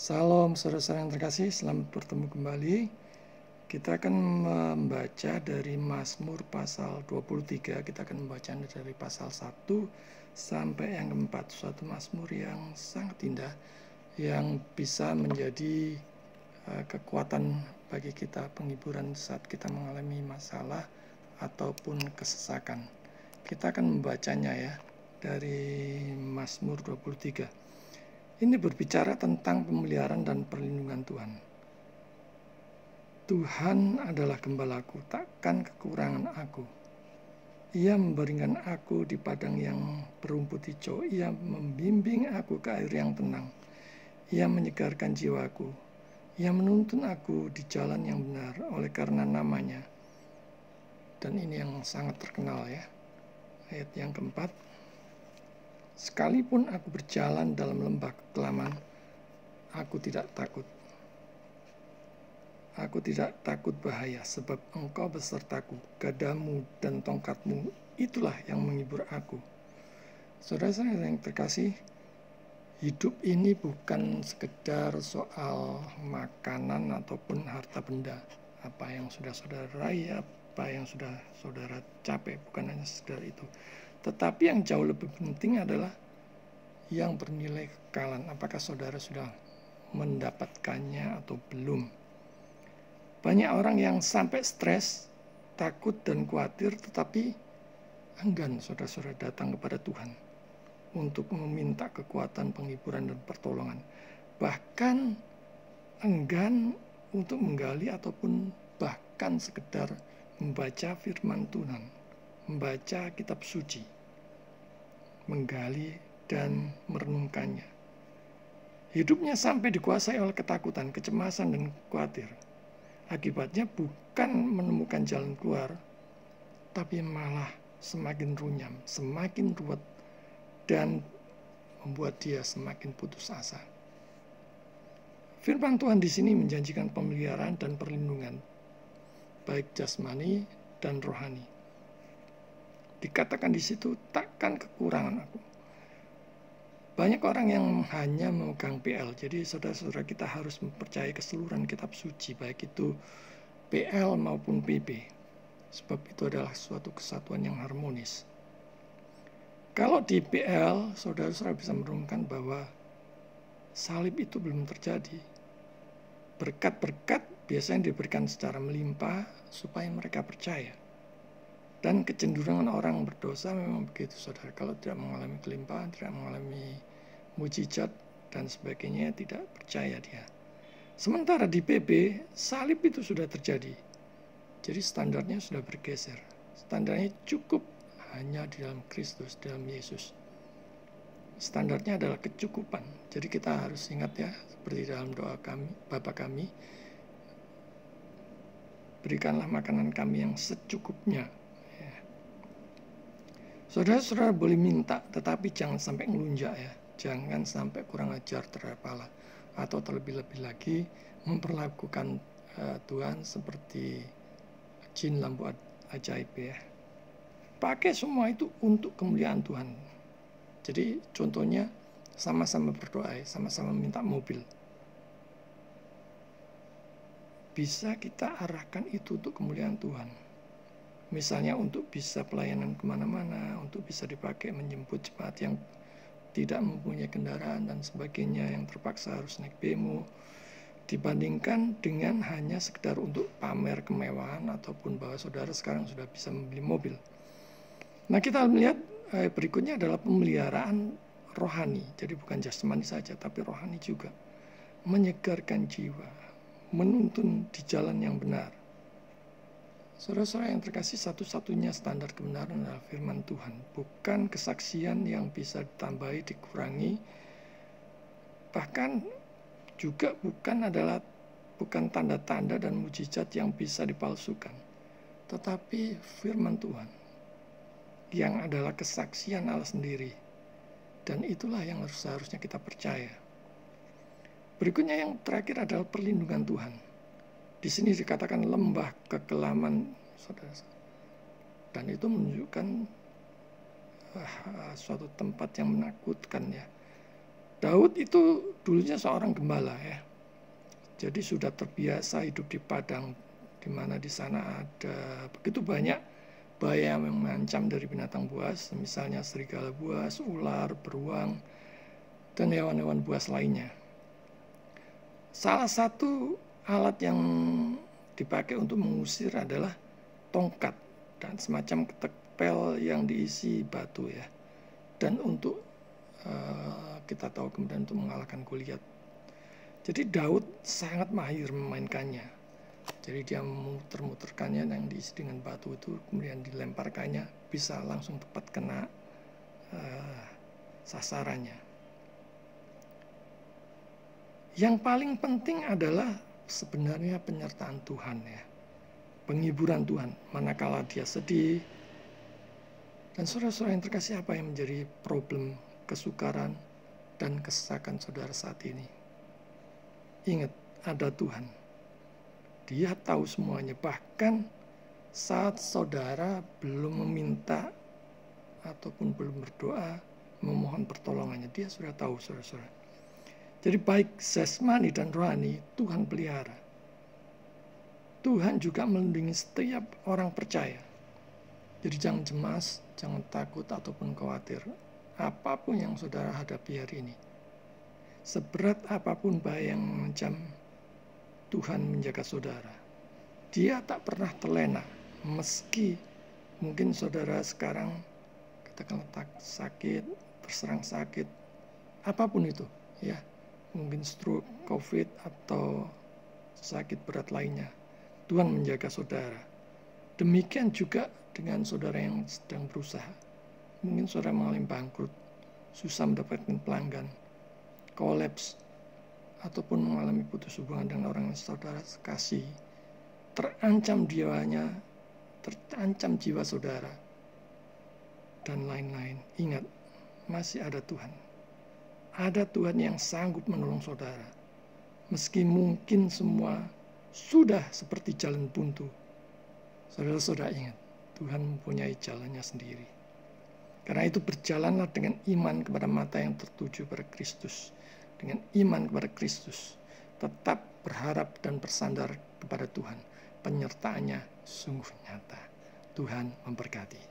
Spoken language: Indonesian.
Salam saudara-saudara yang terkasih, selamat bertemu kembali. Kita akan membaca dari Mazmur pasal 23. Kita akan membaca dari pasal 1 sampai yang keempat. Suatu Mazmur yang sangat indah, yang bisa menjadi kekuatan bagi kita, penghiburan saat kita mengalami masalah ataupun kesesakan. Kita akan membacanya ya dari Mazmur 23. Ini berbicara tentang pemeliharaan dan perlindungan Tuhan. Tuhan adalah gembalaku, takkan kekurangan aku. Ia membaringkan aku di padang yang berumput hijau. Ia membimbing aku ke air yang tenang. Ia menyegarkan jiwaku. Ia menuntun aku di jalan yang benar oleh karena namanya. Dan ini yang sangat terkenal ya. Ayat yang keempat. Sekalipun aku berjalan dalam lembah kekelaman, aku tidak takut. Aku tidak takut bahaya, sebab Engkau besertaku, gadamu dan tongkatmu, itulah yang menghibur aku. Saudara-saudara yang terkasih, hidup ini bukan sekedar soal makanan ataupun harta benda. Apa yang sudah saudara raih, apa yang sudah saudara capai, bukan hanya sekedar itu. Tetapi yang jauh lebih penting adalah yang bernilai kekalan. Apakah saudara sudah mendapatkannya atau belum? Banyak orang yang sampai stres, takut dan khawatir, tetapi enggan saudara-saudara datang kepada Tuhan untuk meminta kekuatan, penghiburan, dan pertolongan. Bahkan enggan untuk menggali ataupun bahkan sekedar membaca firman Tuhan, membaca kitab suci, menggali dan merenungkannya. Hidupnya sampai dikuasai oleh ketakutan, kecemasan, dan khawatir. Akibatnya bukan menemukan jalan keluar, tapi malah semakin runyam, semakin ruwet, dan membuat dia semakin putus asa. Firman Tuhan di sini menjanjikan pemeliharaan dan perlindungan, baik jasmani dan rohani. Dikatakan di situ, takkan kekurangan aku. Banyak orang yang hanya memegang PL, jadi saudara-saudara kita harus mempercayai keseluruhan kitab suci, baik itu PL maupun PP, sebab itu adalah suatu kesatuan yang harmonis. Kalau di PL, saudara-saudara bisa merenungkan bahwa salib itu belum terjadi. Berkat-berkat biasanya diberikan secara melimpah supaya mereka percaya. Dan kecenderungan orang berdosa memang begitu, saudara. Kalau tidak mengalami kelimpahan, tidak mengalami mujizat dan sebagainya, tidak percaya dia. Sementara di PB, salib itu sudah terjadi. Jadi standarnya sudah bergeser. Standarnya cukup hanya di dalam Kristus, dalam Yesus. Standarnya adalah kecukupan. Jadi kita harus ingat ya, seperti dalam doa kami, Bapa kami, berikanlah makanan kami yang secukupnya. Saudara-saudara boleh minta, tetapi jangan sampai ngelunjak ya. Jangan sampai kurang ajar terhadap Allah. Atau terlebih-lebih lagi memperlakukan Tuhan seperti jin lampu ajaib ya. Pakai semua itu untuk kemuliaan Tuhan. Jadi contohnya sama-sama berdoa, sama-sama minta mobil. Bisa kita arahkan itu untuk kemuliaan Tuhan. Misalnya untuk bisa pelayanan kemana-mana, untuk bisa dipakai menjemput jemaat yang tidak mempunyai kendaraan dan sebagainya, yang terpaksa harus naik bemo, dibandingkan dengan hanya sekedar untuk pamer kemewahan ataupun bahwa saudara sekarang sudah bisa membeli mobil. Nah, kita melihat berikutnya adalah pemeliharaan rohani. Jadi bukan jasmani saja, tapi rohani juga. Menyegarkan jiwa, menuntun di jalan yang benar. Saudara-saudara yang terkasih, satu-satunya standar kebenaran adalah firman Tuhan. Bukan kesaksian yang bisa ditambahi, dikurangi. Bahkan juga bukan tanda-tanda dan mujizat yang bisa dipalsukan. Tetapi firman Tuhan yang adalah kesaksian Allah sendiri. Dan itulah yang seharusnya kita percaya. Berikutnya yang terakhir adalah perlindungan Tuhan. Di sini dikatakan lembah kekelaman, saudara. Dan itu menunjukkan suatu tempat yang menakutkan ya. Daud itu dulunya seorang gembala ya. Jadi sudah terbiasa hidup di padang, di mana di sana ada begitu banyak bahaya yang mengancam dari binatang buas, misalnya serigala buas, ular, beruang, dan hewan-hewan buas lainnya. Salah satu alat yang dipakai untuk mengusir adalah tongkat dan semacam ketepel yang diisi batu ya. Dan untuk kita tahu kemudian untuk mengalahkan Goliat. Jadi Daud sangat mahir memainkannya. Jadi dia memuter-muterkannya yang diisi dengan batu itu, kemudian dilemparkannya, bisa langsung tepat kena sasarannya. Yang paling penting adalah sebenarnya penyertaan Tuhan ya. Penghiburan Tuhan, manakala dia sedih. Dan saudara-saudara yang terkasih, apa yang menjadi problem kesukaran dan kesesakan saudara saat ini? Ingat, ada Tuhan. Dia tahu semuanya. Bahkan saat saudara belum meminta ataupun belum berdoa, memohon pertolongannya, dia sudah tahu, saudara-saudara. Jadi baik jasmani dan rohani, Tuhan pelihara. Tuhan juga melindungi setiap orang percaya. Jadi jangan cemas, jangan takut ataupun khawatir. Apapun yang saudara hadapi hari ini, seberat apapun bahaya yang mengancam, Tuhan menjaga saudara. Dia tak pernah terlena, meski mungkin saudara sekarang katakanlah sakit, terserang sakit, apapun itu, ya, mungkin stroke, COVID atau sakit berat lainnya. Tuhan menjaga saudara. Demikian juga dengan saudara yang sedang berusaha. Mungkin saudara mengalami bangkrut, susah mendapatkan pelanggan, kolaps, ataupun mengalami putus hubungan dengan orang yang saudara kasih, terancam jiwanya, terancam jiwa saudara, dan lain-lain. Ingat, masih ada Tuhan. Ada Tuhan yang sanggup menolong saudara. Meski mungkin semua sudah seperti jalan buntu, saudara-saudara ingat, Tuhan mempunyai jalannya sendiri. Karena itu berjalanlah dengan iman kepada mata yang tertuju pada Kristus. Dengan iman kepada Kristus. Tetap berharap dan bersandar kepada Tuhan. Penyertaannya sungguh nyata. Tuhan memberkati.